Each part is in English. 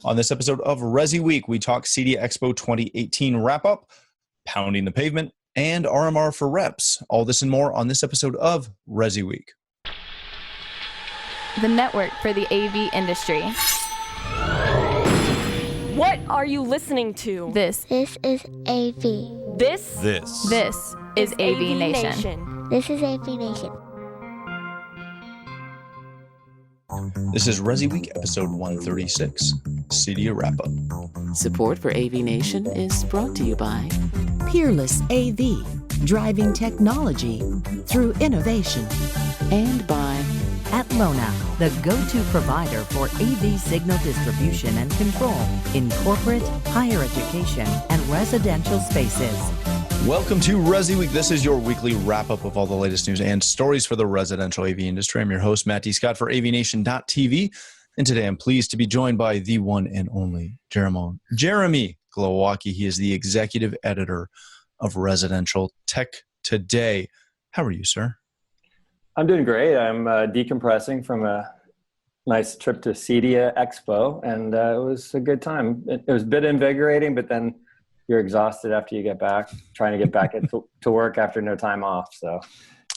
On this episode of ResiWeek, we talk CEDIA Expo 2018 wrap-up, pounding the pavement, and RMR for reps. All this and more on this episode of ResiWeek. The network for the AV industry. What are you listening to? This is AV. This is AVNation. This is AVNation. This is ResiWeek, episode 136, CEDIA wrap-up. Support for AVNation is brought to you by Peerless AV, driving technology through innovation. and by Atlona, the go-to provider for AV signal distribution and control in corporate, higher education, and residential spaces. Welcome to ResiWeek. This is your weekly wrap-up of all the latest news and stories for the residential AV industry. I'm your host, Matt D. Scott for AVNation.tv, and today I'm pleased to be joined by the one and only Jeremy Glowacki. He is the executive editor of Residential Tech Today. How are you, sir? I'm doing great. I'm decompressing from a nice trip to CEDIA Expo, and it was a good time. It was a bit invigorating, but then you're exhausted after you get back, trying to get back to work after no time off. So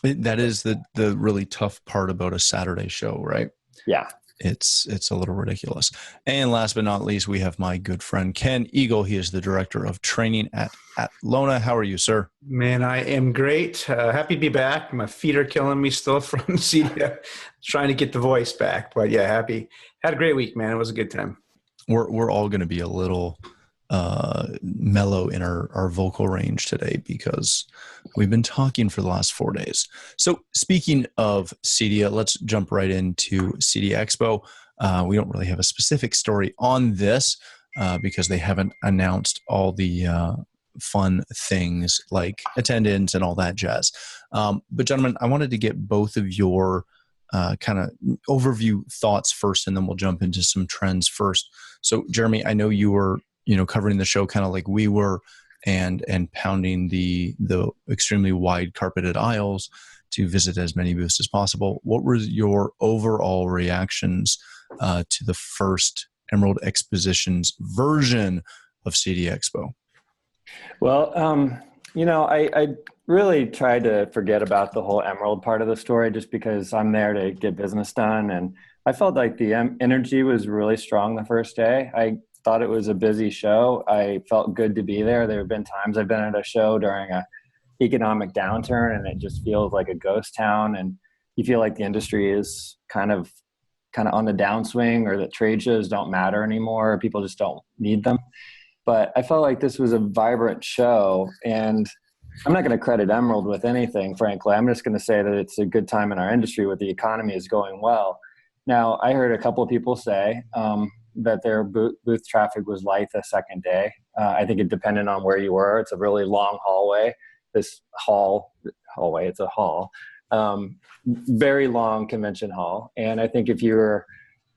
That is the really tough part about a Saturday show, right? yeah. It's a little ridiculous. And last but not least, we have my good friend, Ken Eagle. He is the director of training at Atlona. How are you, sir? Man, I am great. Happy to be back. My feet are killing me still from CEDIA, trying to get the voice back. But yeah, happy. Had a great week, man. It was a good time. We're all going to be a little mellow in our vocal range today because we've been talking for the last 4 days. So speaking of CEDIA, let's jump right into CEDIA Expo. We don't really have a specific story on this because they haven't announced all the fun things like attendance and all that jazz. But gentlemen, I wanted to get both of your kind of overview thoughts first, and then we'll jump into some trends first. So Jeremy, I know you were covering the show kind of like we were and pounding the extremely wide carpeted aisles to visit as many booths as possible. What were your overall reactions to the first Emerald Expositions version of CEDIA Expo? Well, I really tried to forget about the whole Emerald part of the story just because I'm there to get business done. And I felt like the energy was really strong the first day. I thought it was a busy show. I felt good to be there. There have been times I've been at a show during a economic downturn and it just feels like a ghost town, and you feel like the industry is kind of on the downswing, or that trade shows don't matter anymore, or people just don't need them. But I felt like this was a vibrant show, and I'm not going to credit Emerald with anything, frankly. I'm just going to say that it's a good time in our industry where the economy is going well. Now, I heard a couple of people say that their booth traffic was light the second day. I think it depended on where you were. It's a really long hallway. It's a hall. Very long convention hall. And I think if you're,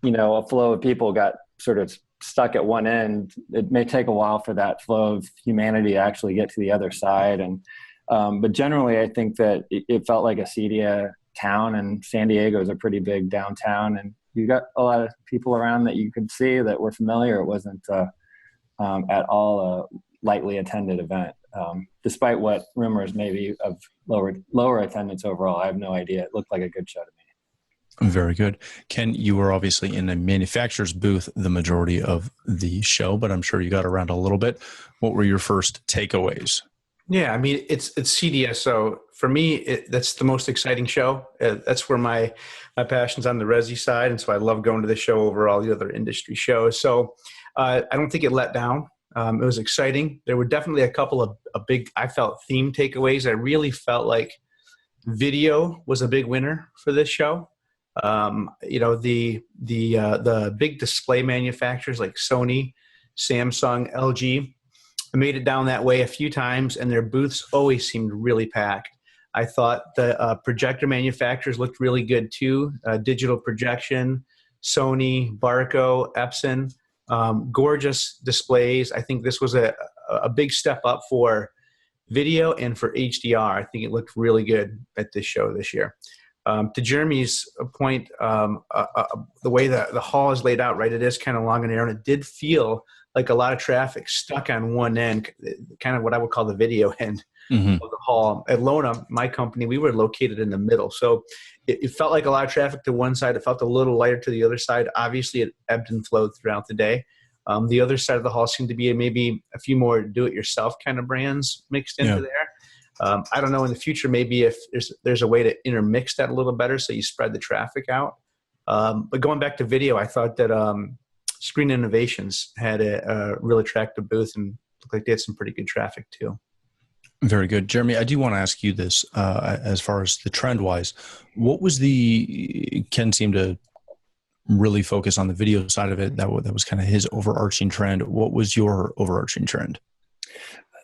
a flow of people got sort of stuck at one end, it may take a while for that flow of humanity to actually get to the other side. And but generally, I think that it felt like a CEDIA town, and San Diego is a pretty big downtown, and you got a lot of people around that you could see that were familiar. It wasn't at all a lightly attended event, despite what rumors maybe of lower attendance overall. I have no idea. It looked like a good show to me. Very good. Ken, you were obviously in a manufacturer's booth the majority of the show, but I'm sure you got around a little bit. What were your first takeaways? Yeah, I mean, it's CEDIA, so for me, that's the most exciting show. That's where my passion's on the Resi side, and so I love going to the show over all the other industry shows. So I don't think it let down. It was exciting. There were definitely a couple of big, I felt, theme takeaways. I really felt like video was a big winner for this show. The big display manufacturers like Sony, Samsung, LG, I made it down that way a few times, and their booths always seemed really packed. I thought the projector manufacturers looked really good too. Digital Projection, Sony, Barco, Epson, gorgeous displays. I think this was a big step up for video and for HDR. I think it looked really good at this show this year. To Jeremy's point, the way that the hall is laid out, right, it is kind of long and narrow, and it did feel like a lot of traffic stuck on one end, kind of what I would call the video end of the hall. At Lona, my company, we were located in the middle. So it felt like a lot of traffic to one side. It felt a little lighter to the other side. Obviously, it ebbed and flowed throughout the day. The other side of the hall seemed to be maybe a few more do-it-yourself kind of brands mixed into there. I don't know in the future, maybe if there's a way to intermix that a little better so you spread the traffic out. But going back to video, I thought that Screen Innovations had a real attractive booth and looked like they had some pretty good traffic too. Very good. Jeremy, I do want to ask you this as far as the trend-wise. What was Ken seemed to really focus on the video side of it. That was kind of his overarching trend. What was your overarching trend?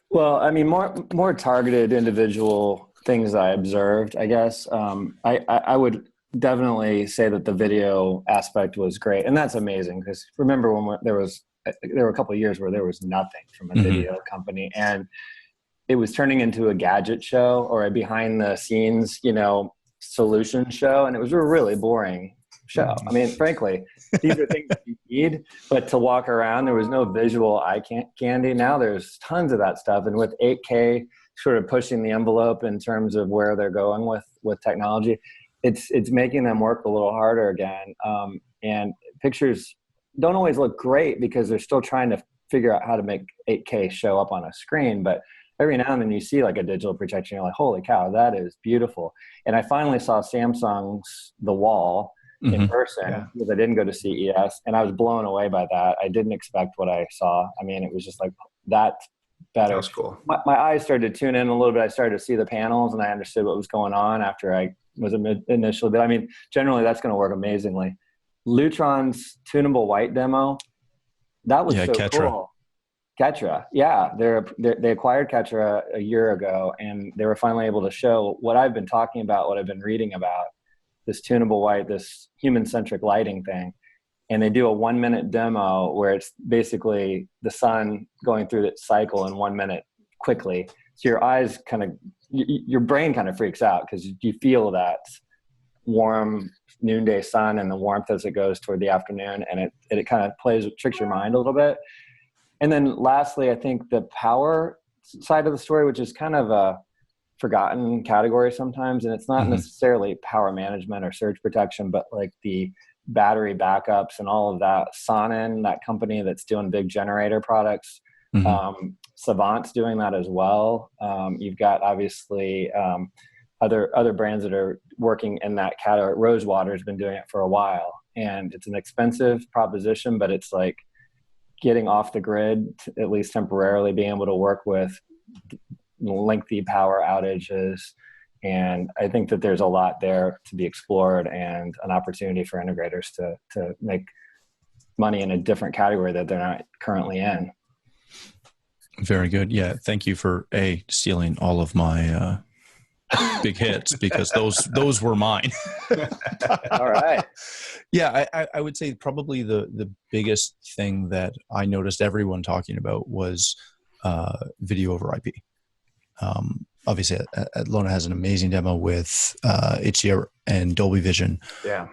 Well, I mean, more targeted individual things I observed, I guess. I would definitely say that the video aspect was great. And that's amazing because remember when there were a couple of years where there was nothing from a video company, and it was turning into a gadget show or a behind the scenes, solution show. And it was a really boring show. I mean, frankly, these are things that you need, but to walk around, there was no visual eye candy. Now there's tons of that stuff. And with 8K sort of pushing the envelope in terms of where they're going with technology, it's making them work a little harder again. And pictures don't always look great because they're still trying to figure out how to make 8K show up on a screen. But every now and then you see like a digital projection, you're like, holy cow, that is beautiful. And I finally saw Samsung's The Wall in person because I didn't go to CES, and I was blown away by that. I didn't expect what I saw. I mean, it was just like that better. That was cool. My eyes started to tune in a little bit. I started to see the panels and I understood what was going on after I was initially, but I mean, generally that's going to work amazingly. Lutron's tunable white demo, that was so Ketra. cool. Ketra, yeah, they acquired Ketra a year ago, and they were finally able to show what I've been talking about, what I've been reading about, this tunable white, this human-centric lighting thing. And they do a 1-minute demo where it's basically the sun going through its cycle in 1 minute quickly. So your eyes your brain kind of freaks out because you feel that warm noonday sun and the warmth as it goes toward the afternoon, and it kind of tricks your mind a little bit. And then lastly, I think the power side of the story, which is kind of a forgotten category sometimes, and it's not necessarily power management or surge protection, but like the battery backups and all of that. Sonnen, that company that's doing big generator products, Savant's doing that as well. You've got obviously other brands that are working in that category. Rosewater's been doing it for a while, and it's an expensive proposition, but it's like getting off the grid, at least temporarily, being able to work with lengthy power outages. And I think that there's a lot there to be explored and an opportunity for integrators to make money in a different category that they're not currently in. Very good. Yeah. Thank you for stealing all of my big hits, because those were mine. All right. Yeah. I would say probably the biggest thing that I noticed everyone talking about was video over IP. Obviously, Lona has an amazing demo with HDR and Dolby Vision. Yeah.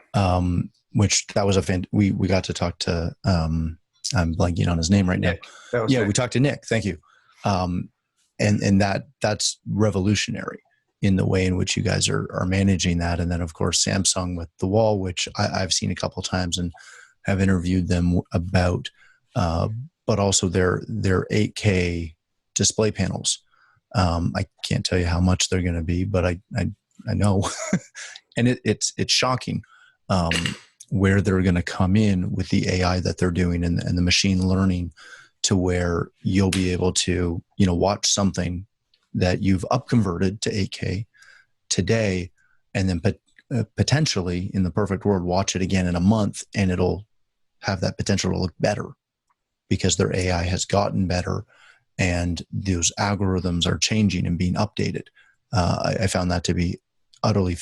Which that was we got to talk to. I'm blanking on his name right Nick. now. Yeah, we talked to Nick. Thank you. And that's revolutionary in the way in which you guys are managing that. And then of course Samsung with The Wall, which I've seen a couple of times and have interviewed them about, but also their 8K display panels. I can't tell you how much they're going to be, but I know, and it's shocking where they're going to come in with the AI that they're doing and the machine learning, to where you'll be able to watch something that you've upconverted to 8K today, and then potentially in the perfect world watch it again in a month, and it'll have that potential to look better because their AI has gotten better. And those algorithms are changing and being updated. I found that to be utterly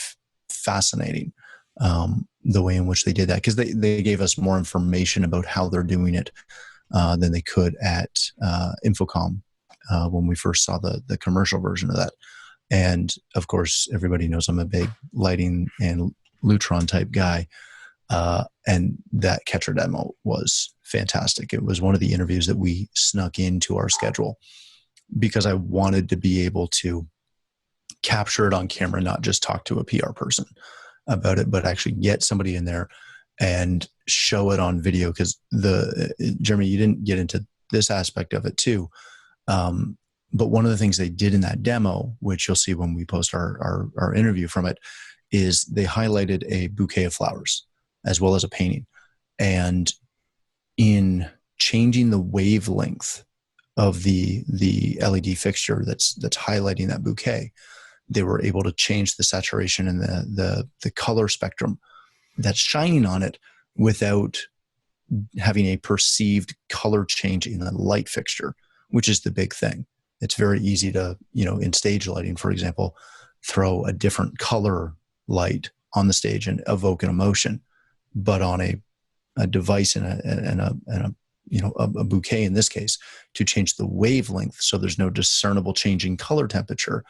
fascinating, the way in which they did that, because they gave us more information about how they're doing it than they could at Infocom when we first saw the commercial version of that. And of course, everybody knows I'm a big lighting and Lutron type guy. And that catcher demo was fantastic. It was one of the interviews that we snuck into our schedule because I wanted to be able to capture it on camera, not just talk to a PR person about it, but actually get somebody in there and show it on video. Because Jeremy, you didn't get into this aspect of it too. But one of the things they did in that demo, which you'll see when we post our interview from it, is they highlighted a bouquet of flowers as well as a painting. And in changing the wavelength of the LED fixture that's highlighting that bouquet, they were able to change the saturation and the color spectrum that's shining on it without having a perceived color change in the light fixture, which is the big thing. It's very easy to, in stage lighting, for example, throw a different color light on the stage and evoke an emotion. But on a device and a bouquet in this case, to change the wavelength so there's no discernible change in color temperature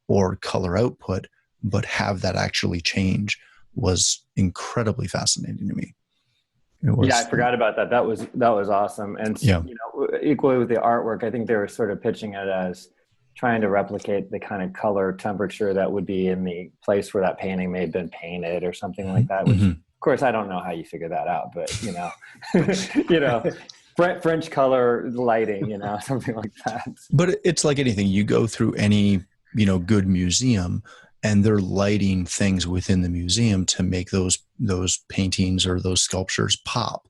or color output, but have that actually change, was incredibly fascinating to me. I forgot about that. That was awesome. And equally with the artwork, I think they were sort of pitching it as trying to replicate the kind of color temperature that would be in the place where that painting may have been painted or something like that, which of course I don't know how you figure that out, but French color lighting, something like that. But it's like anything. You go through any, good museum, and they're lighting things within the museum to make those paintings or those sculptures pop.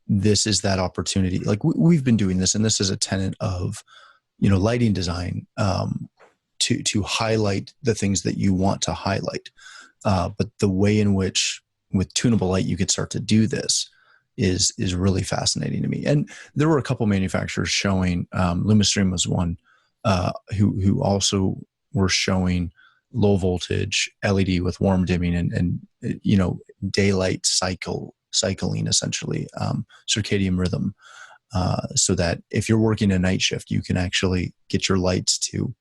This is that opportunity. Like we've been doing this, and this is a tenet of, lighting design, to highlight the things that you want to highlight. But the way in which with tunable light you could start to do this is really fascinating to me. And there were a couple manufacturers showing, Lumistream was one, who also were showing low voltage LED with warm dimming and daylight cycling essentially, circadian rhythm, so that if you're working a night shift, you can actually get your lights to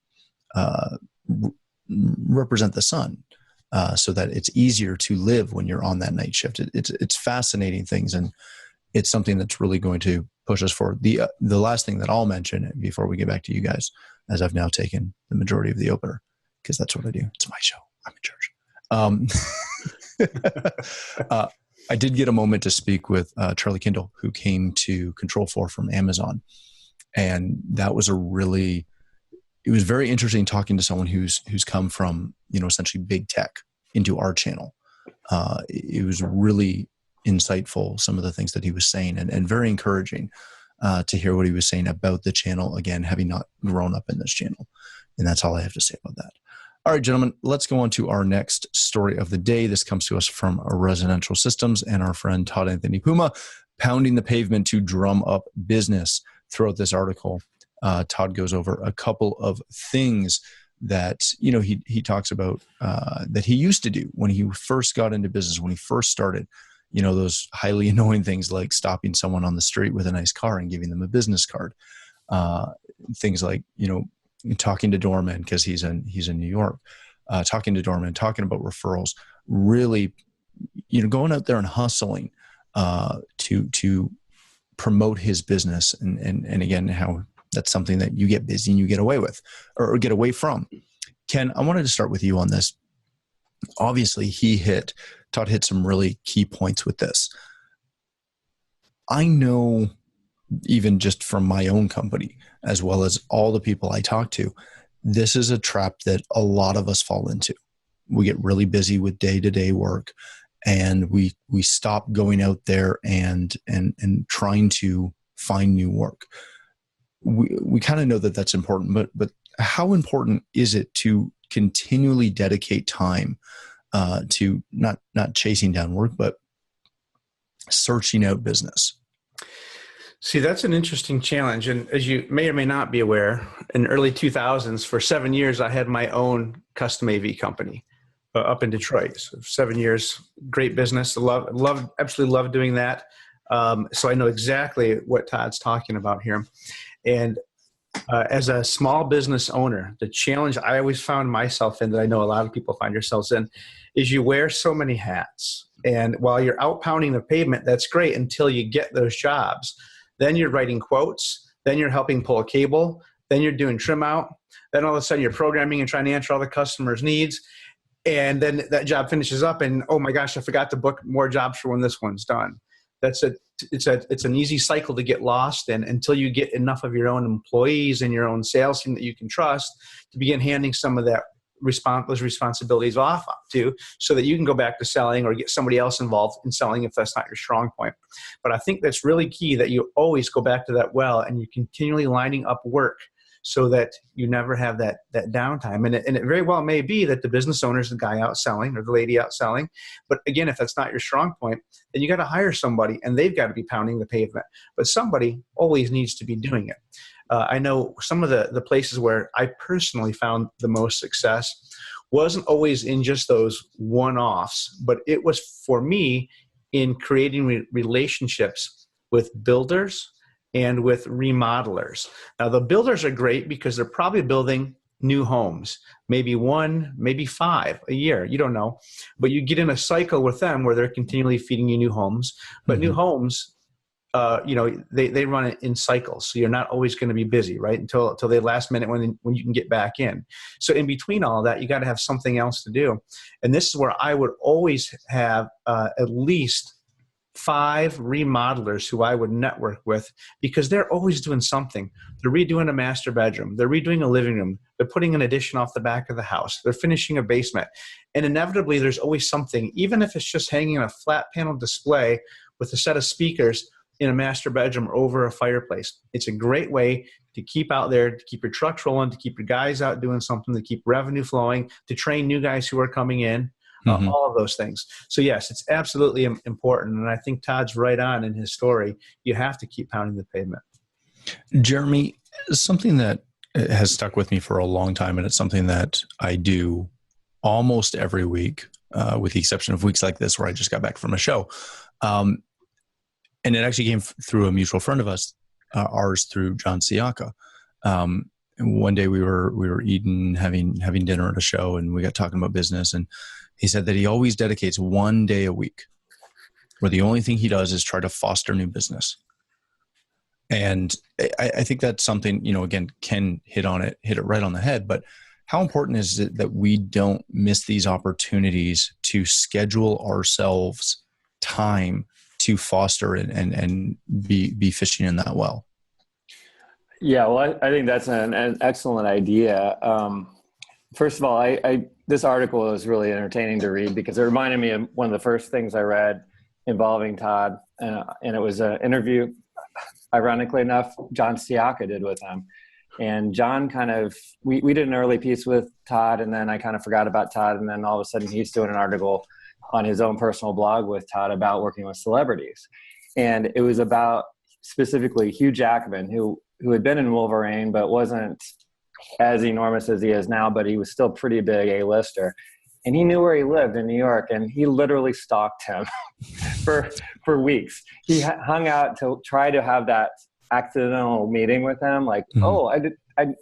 represent the sun, so that it's easier to live when you're on that night shift. It's fascinating things, and it's something that's really going to push us forward. The last thing that I'll mention before we get back to you guys, as I've now taken the majority of the opener, because that's what I do. It's my show. I'm in charge. I did get a moment to speak with Charlie Kindle, who came to Control4 from Amazon. And that was it was very interesting talking to someone who's come from, essentially big tech into our channel. It was really insightful, some of the things that he was saying, and very encouraging to hear what he was saying about the channel, again, having not grown up in this channel. And that's all I have to say about that. All right, gentlemen, let's go on to our next story of the day. This comes to us from Residential Systems and our friend Todd Anthony Puma, pounding the pavement to drum up business. Throughout this article, Todd goes over a couple of things that, he talks about that he used to do when he first got into business, when he first started, those highly annoying things like stopping someone on the street with a nice car and giving them a business card. Things like, talking to doormen, because he's in New York, talking to doormen, talking about referrals, really, going out there and hustling to promote his business. And again, how that's something that you get busy and you get away with or get away from. Ken, I wanted to start with you on this. Obviously, Todd hit some really key points with this. I know, even just from my own company, as well as all the people I talk to, this is a trap that a lot of us fall into. We get really busy with day-to-day work, and we stop going out there and trying to find new work. We kind of know that that's important, but how important is it to continually dedicate time to not chasing down work, but searching out business? See, that's an interesting challenge. And as you may or may not be aware, in the early 2000s, for 7 years, I had my own custom AV company up in Detroit. So 7 years, great business. Absolutely love doing that. So I know exactly what Todd's talking about here. And as a small business owner, the challenge I always found myself in, that I know a lot of people find yourselves in, is you wear so many hats. And while you're out pounding the pavement, that's great until you get those jobs. Then you're writing quotes. Then you're helping pull a cable. Then you're doing trim out. Then all of a sudden you're programming and trying to answer all the customers' needs. And then that job finishes up and, oh my gosh, I forgot to book more jobs for when this one's done. It's an easy cycle to get lost in until you get enough of your own employees and your own sales team that you can trust to begin handing some of those responsibilities off to, so that you can go back to selling or get somebody else involved in selling if that's not your strong point. But I think that's really key, that you always go back to that well and you're continually lining up work so that you never have that downtime. And it very well may be that the business owner is the guy out selling or the lady out selling. But again, if that's not your strong point, then you got to hire somebody and they've got to be pounding the pavement. But somebody always needs to be doing it. I know some of the places where I personally found the most success wasn't always in just those one-offs, but it was for me in creating relationships with builders and with remodelers. Now, the builders are great because they're probably building new homes, maybe 1, maybe 5 a year. You don't know. But you get in a cycle with them where they're continually feeding you new homes. But new homes, they run it in cycles. So you're not always going to be busy, right? Until the last minute when you can get back in. So in between all of that, you got to have something else to do. And this is where I would always have at least 5 remodelers who I would network with, because they're always doing something. They're redoing a master bedroom. They're redoing a living room. They're putting an addition off the back of the house. They're finishing a basement. And inevitably, there's always something, even if it's just hanging a flat panel display with a set of speakers in a master bedroom or over a fireplace. It's a great way to keep out there, to keep your trucks rolling, to keep your guys out doing something, to keep revenue flowing, to train new guys who are coming in. All of those things. So yes, it's absolutely important. And I think Todd's right on in his story. You have to keep pounding the pavement. Jeremy, something that has stuck with me for a long time, and it's something that I do almost every week, with the exception of weeks like this where I just got back from a show. And it actually came through a mutual friend of ours through John Siaka. And one day we were eating, having dinner at a show, and we got talking about business, and he said that he always dedicates 1 day a week where the only thing he does is try to foster new business. And I think that's something, again, Ken hit it right on the head, but how important is it that we don't miss these opportunities to schedule ourselves time to foster and be fishing in that well? Yeah, well, I think that's an excellent idea. First of all, this article is really entertaining to read because it reminded me of one of the first things I read involving Todd, and it was an interview, ironically enough, John Siaka did with him. And John we did an early piece with Todd, and then I kind of forgot about Todd, and then all of a sudden he's doing an article on his own personal blog with Todd about working with celebrities. And it was about specifically Hugh Jackman, who had been in Wolverine, but wasn't as enormous as he is now, but he was still pretty big A-lister. And he knew where he lived in New York, and he literally stalked him for weeks. He hung out to try to have that accidental meeting with him, like, oh,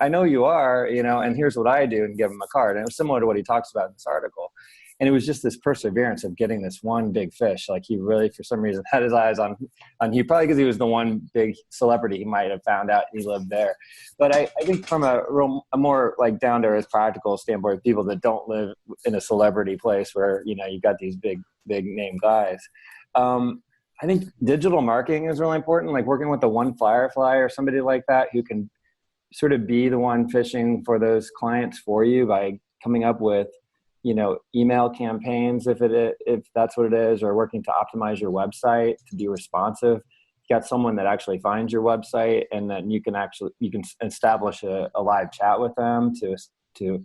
I know you are, and here's what I do, and give him a card. And it was similar to what he talks about in this article. And it was just this perseverance of getting this one big fish. Like he really, for some reason, had his eyes on he probably because he was the one big celebrity he might have found out he lived there. But I think from a more like down to earth practical standpoint, people that don't live in a celebrity place where, you've got these big name guys. I think digital marketing is really important, like working with the one Firefly or somebody like that who can sort of be the one fishing for those clients for you by coming up with email campaigns, if that's what it is, or working to optimize your website to be responsive. You got someone that actually finds your website, and then you can establish a live chat with them to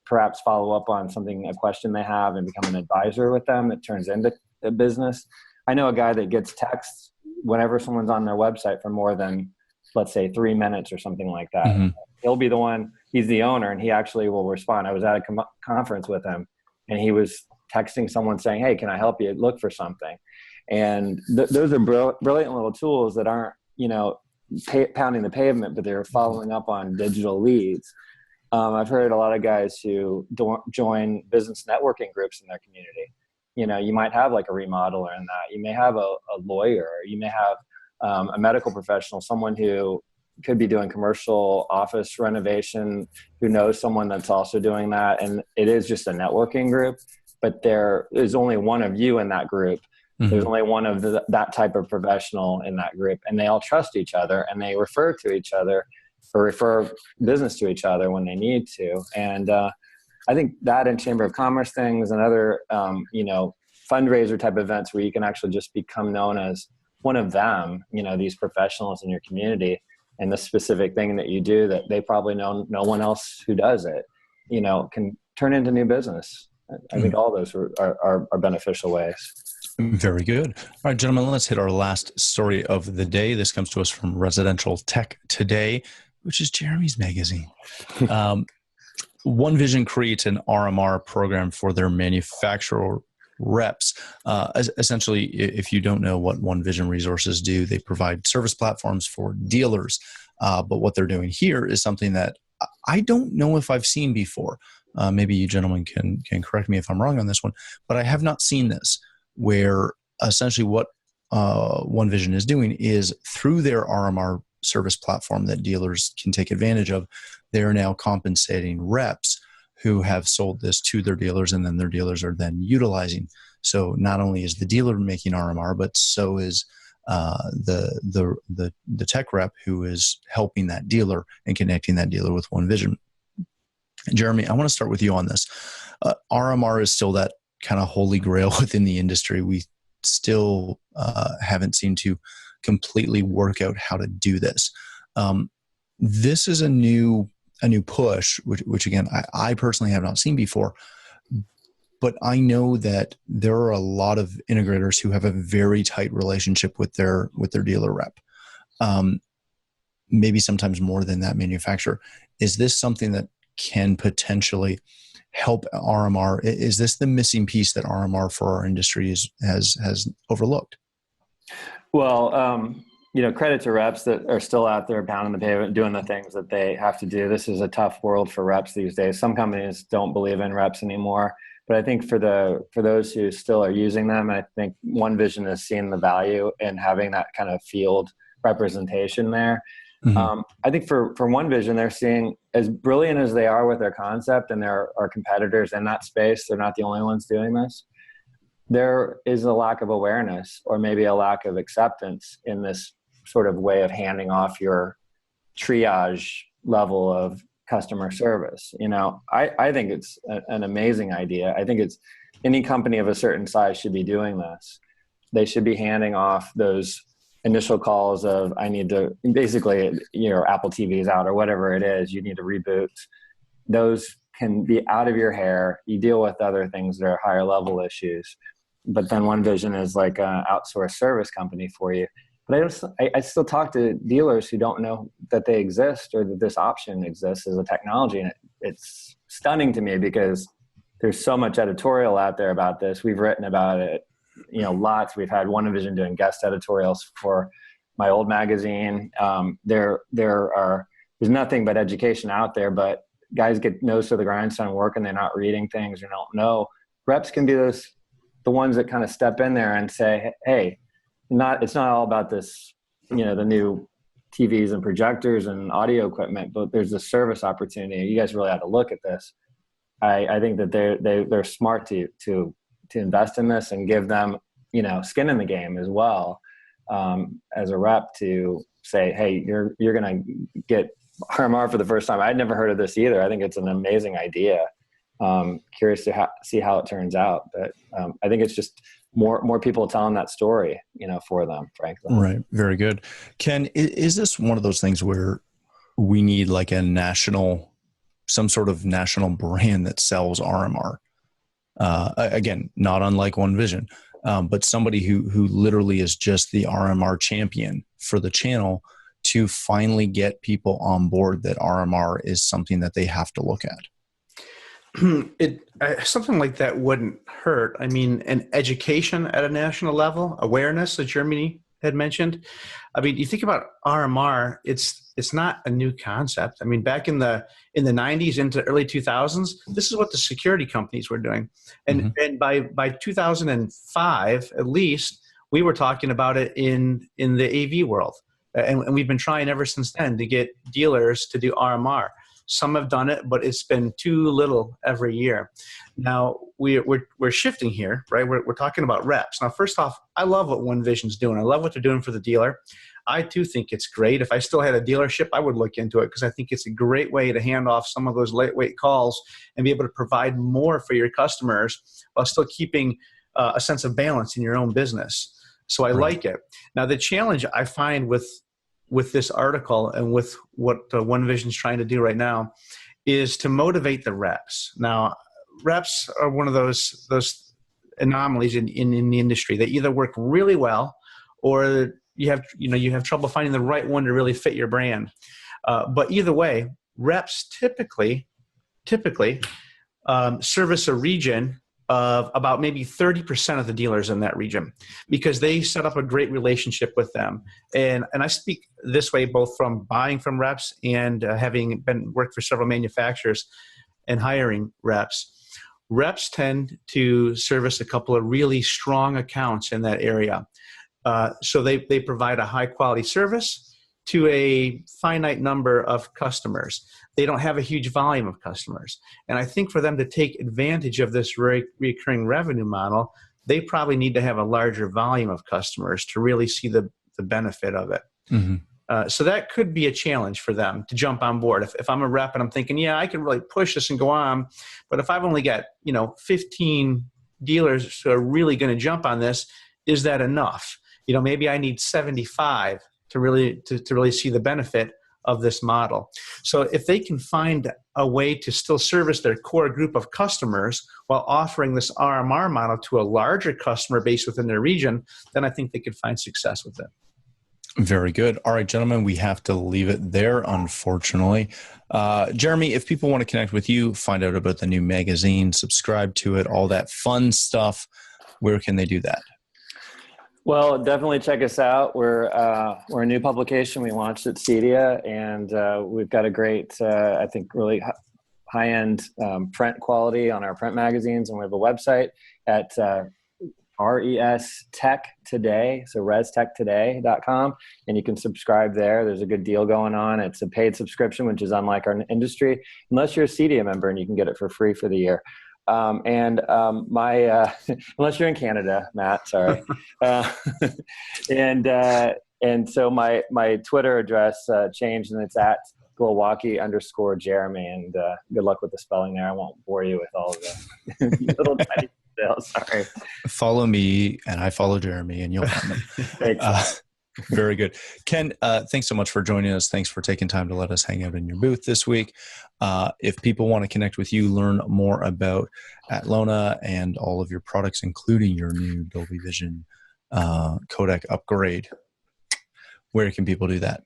perhaps follow up on a question they have and become an advisor with them that turns into a business. I know a guy that gets texts whenever someone's on their website for more than, let's say, 3 minutes or something like that. Mm-hmm. He'll be the one, he's the owner, and he actually will respond. I was at a conference with him, and he was texting someone saying, hey, can I help you look for something? And those are brilliant little tools that aren't, pounding the pavement, but they're following up on digital leads. I've heard a lot of guys who join business networking groups in their community. You might have like a remodeler in that. You may have a lawyer. You may have a medical professional, someone who could be doing commercial office renovation, who knows someone that's also doing that. And it is just a networking group, but there is only one of you in that group. Mm-hmm. There's only one of that type of professional in that group, and they all trust each other, and they refer to each other or refer business to each other when they need to. And I think that and Chamber of Commerce things and other, fundraiser type events where you can actually just become known as one of them, these professionals in your community, and the specific thing that you do that they probably know no one else who does it, can turn into new business. I think all those are beneficial ways. Very good. All right, gentlemen, let's hit our last story of the day. This comes to us from Residential Tech Today, which is Jeremy's magazine. OneVision creates an RMR program for their manufacturer reps. Essentially, if you don't know what OneVision resources do, they provide service platforms for dealers. But what they're doing here is something that I don't know if I've seen before. Maybe you gentlemen can correct me if I'm wrong on this one, but I have not seen this, where essentially what OneVision is doing is through their RMR service platform that dealers can take advantage of, they're now compensating reps who have sold this to their dealers, and then their dealers are then utilizing. So not only is the dealer making RMR, but so is the tech rep who is helping that dealer and connecting that dealer with OneVision. Jeremy, I want to start with you on this. RMR is still that kind of holy grail within the industry. We still haven't seemed to completely work out how to do this. This is a new push, which again, I personally have not seen before, but I know that there are a lot of integrators who have a very tight relationship with their dealer rep. Maybe sometimes more than that manufacturer. Is this something that can potentially help RMR? Is this the missing piece that RMR for our industry has overlooked? Well, credit to reps that are still out there pounding the pavement, doing the things that they have to do. This is a tough world for reps these days. Some companies don't believe in reps anymore, but I think for those who still are using them, I think OneVision has seen the value in having that kind of field representation there. Mm-hmm. I think for OneVision, they're seeing, as brilliant as they are with their concept, and there are competitors in that space, they're not the only ones doing this. There is a lack of awareness, or maybe a lack of acceptance in this sort of way of handing off your triage level of customer service. I think it's an amazing idea. I think it's any company of a certain size should be doing this. They should be handing off those initial calls of, I need to, basically, Apple TV is out or whatever it is, you need to reboot. Those can be out of your hair. You deal with other things that are higher level issues. But then OneVision is like an outsourced service company for you. But I still talk to dealers who don't know that they exist, or that this option exists as a technology. And it's stunning to me, because there's so much editorial out there about this. We've written about it, lots. We've had OneVision doing guest editorials for my old magazine. There's nothing but education out there, but guys get nose to the grindstone work, and they're not reading things or don't know. Reps can be the ones that kind of step in there and say, hey, it's not all about this, the new TVs and projectors and audio equipment, but there's a service opportunity. You guys really have to look at this. I think that they're smart to invest in this and give them, skin in the game as well, as a rep, to say, hey, you're going to get RMR for the first time. I'd never heard of this either. I think it's an amazing idea. Curious to see how it turns out, but I think it's just more people telling that story, for them, frankly. Right. Very good. Ken, is this one of those things where we need like some sort of national brand that sells RMR? Again, not unlike OneVision, but somebody who literally is just the RMR champion for the channel, to finally get people on board that RMR is something that they have to look at. Something like that wouldn't hurt. I mean, an education at a national level, awareness that Germany had mentioned. I mean, you think about RMR, it's not a new concept. I mean, back in the 90s into early 2000s, this is what the security companies were doing. And by 2005, at least, we were talking about it in the AV world. And we've been trying ever since then to get dealers to do RMR. Some have done it, but it's been too little every year. Now we're shifting here, right? We're talking about reps. Now, first off, I love what OneVision's doing. I love what they're doing for the dealer. I too think it's great. If I still had a dealership, I would look into it because I think it's a great way to hand off some of those lightweight calls and be able to provide more for your customers while still keeping a sense of balance in your own business. So I like it. Now, the challenge I find with this article and with what OneVision is trying to do right now is to motivate the reps. Now, reps are one of those anomalies in the industry. They either work really well, or you have trouble finding the right one to really fit your brand. But either way, reps typically service a region of about maybe 30% of the dealers in that region because they set up a great relationship with them. And I speak this way both from buying from reps and having worked for several manufacturers and hiring reps. Reps tend to service a couple of really strong accounts in that area. So they provide a high quality service to a finite number of customers. They don't have a huge volume of customers. And I think for them to take advantage of this recurring revenue model, they probably need to have a larger volume of customers to really see the benefit of it. So that could be a challenge for them to jump on board. If I'm a rep and I'm thinking, yeah, I can really push this and go on, but if I've only got 15 dealers who are really going to jump on this, is that enough? Maybe I need 75 to really see the benefit of this model. So if they can find a way to still service their core group of customers while offering this RMR model to a larger customer base within their region, then I think they could find success with it. Very good. All right, gentlemen, we have to leave it there, unfortunately. Jeremy, if people want to connect with you, find out about the new magazine, subscribe to it, all that fun stuff, where can they do that? Well, definitely check us out. We're a new publication. We launched at CEDIA, and we've got a great, I think, really high-end print quality on our print magazines, and we have a website at RES Tech Today, so restechtoday.com, and you can subscribe there. There's a good deal going on. It's a paid subscription, which is unlike our industry, unless you're a CEDIA member, and you can get it for free for the year. Unless you're in Canada, Matt, sorry. And so my Twitter address changed, and it's at Glowacki_Jeremy. And good luck with the spelling there. I won't bore you with all of the little tiny details. Sorry. Follow me, and I follow Jeremy, and you'll find them. Thanks. Very good. Ken, thanks so much for joining us. Thanks for taking time to let us hang out in your booth this week. If people want to connect with you, learn more about Atlona and all of your products, including your new Dolby Vision codec upgrade, where can people do that?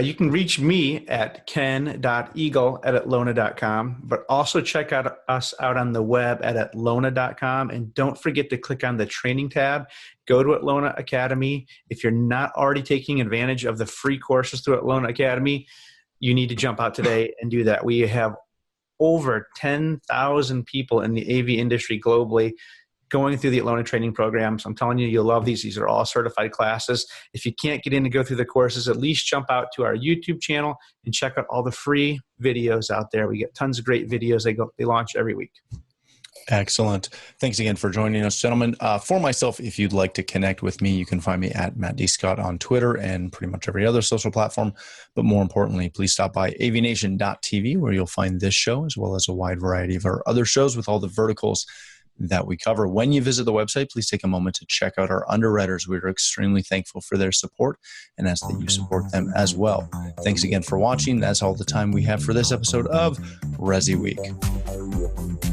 You can reach me at ken.eagle@atlona.com, but also check us out on the web at atlona.com. And don't forget to click on the training tab. Go to Atlona Academy. If you're not already taking advantage of the free courses through Atlona Academy, you need to jump out today and do that. We have over 10,000 people in the AV industry globally going through the Atlona training programs. I'm telling you, you'll love these. These are all certified classes. If you can't get in to go through the courses, at least jump out to our YouTube channel and check out all the free videos out there. We get tons of great videos. They launch every week. Excellent. Thanks again for joining us, gentlemen. For myself, if you'd like to connect with me, you can find me at Matt D. Scott on Twitter and pretty much every other social platform. But more importantly, please stop by AVNation.tv, where you'll find this show as well as a wide variety of our other shows with all the verticals that we cover. When you visit the website, please take a moment to check out our underwriters. We're extremely thankful for their support and ask that you support them as well. Thanks again for watching. That's all the time we have for this episode of ResiWeek.